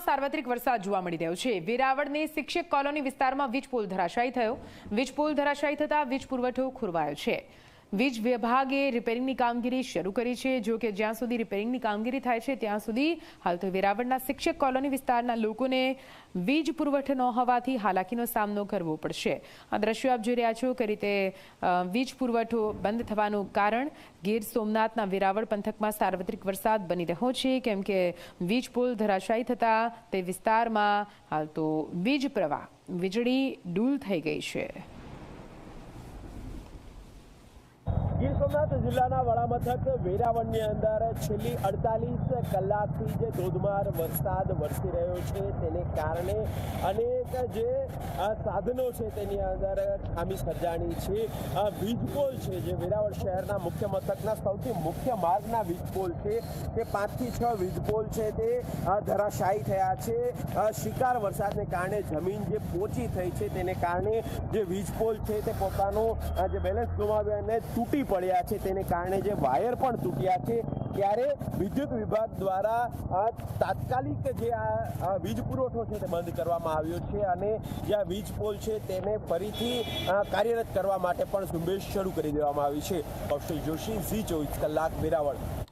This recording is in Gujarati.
પંથકમાં સાર્વત્રિક વરસાદ જોવા મળી રહ્યો છે। વેરાવળની શિક્ષક કોલોની વિસ્તારમાં વીજ પોલ ધરાશાયી થયો। વીજ પોલ ધરાશાયી થતા વીજ પુરવઠો ખોરવાયો છે। વીજ વિભાગે રિપેરિંગની કામગીરી શરૂ કરી છે। જો કે જ્યાં સુધી રિપેરિંગની કામગીરી થાય છે ત્યાં સુધી હાલ તો વેરાવળના શિક્ષક કોલોની વિસ્તારના લોકોને વીજ પુરવઠો ન હોવાથી હાલાકીનો સામનો કરવો પડશે। આ દ્રશ્યો આપ જોઈ રહ્યા છો કે રીતે વીજ પુરવઠો બંધ થવાનું કારણ ગીર સોમનાથના વેરાવળ પંથકમાં સાર્વત્રિક વરસાદ બની રહ્યો છે, કેમ કે વીજ પોલ ધરાશાયી થતા તે વિસ્તારમાં હાલ તો વીજ પ્રવાહ વીજળી ડૂલ થઈ ગઈ છે। ગીર સોમનાથ જિલ્લાના વડામથક વેરાવળની અંદર છેલ્લી 48 કલાકથી જે ધોધમાર વરસાદ વરસી રહ્યો છે તેને કારણે અનેક જે સાધનો છે તેની અંદર ખામી સર્જાણી છે। વીજ પોલ છે જે વેરાવળ શહેરના મુખ્ય મથકના સૌથી મુખ્ય માર્ગના વીજ પોલ છે તે 5 થી 6 વીજ પોલ છે તે ધરાશાયી થયા છે। શિકાર વરસાદને કારણે જમીન જે પોચી થઈ છે તેને કારણે જે વીજ પોલ છે તે પોતાનો જે બેલેન્સ ગુમાવ્યો અને તૂટી પડ્યા છે, તેને કારણે જે વાયર પણ તૂટ્યા છે। ત્યારે વિદ્યુત વિભાગ દ્વારા તાત્કાલિક જે આ વીજ પુરવઠો છે તે બંધ કરવામાં આવ્યો છે અને જે આ વીજ પોલ છે તેને ફરીથી કાર્યરત કરવા માટે પણ ઝુંબેશ શરૂ કરી દેવામાં આવી છે। કૌશિક જોશી, ઝી 24 કલાક, વેરાવળ।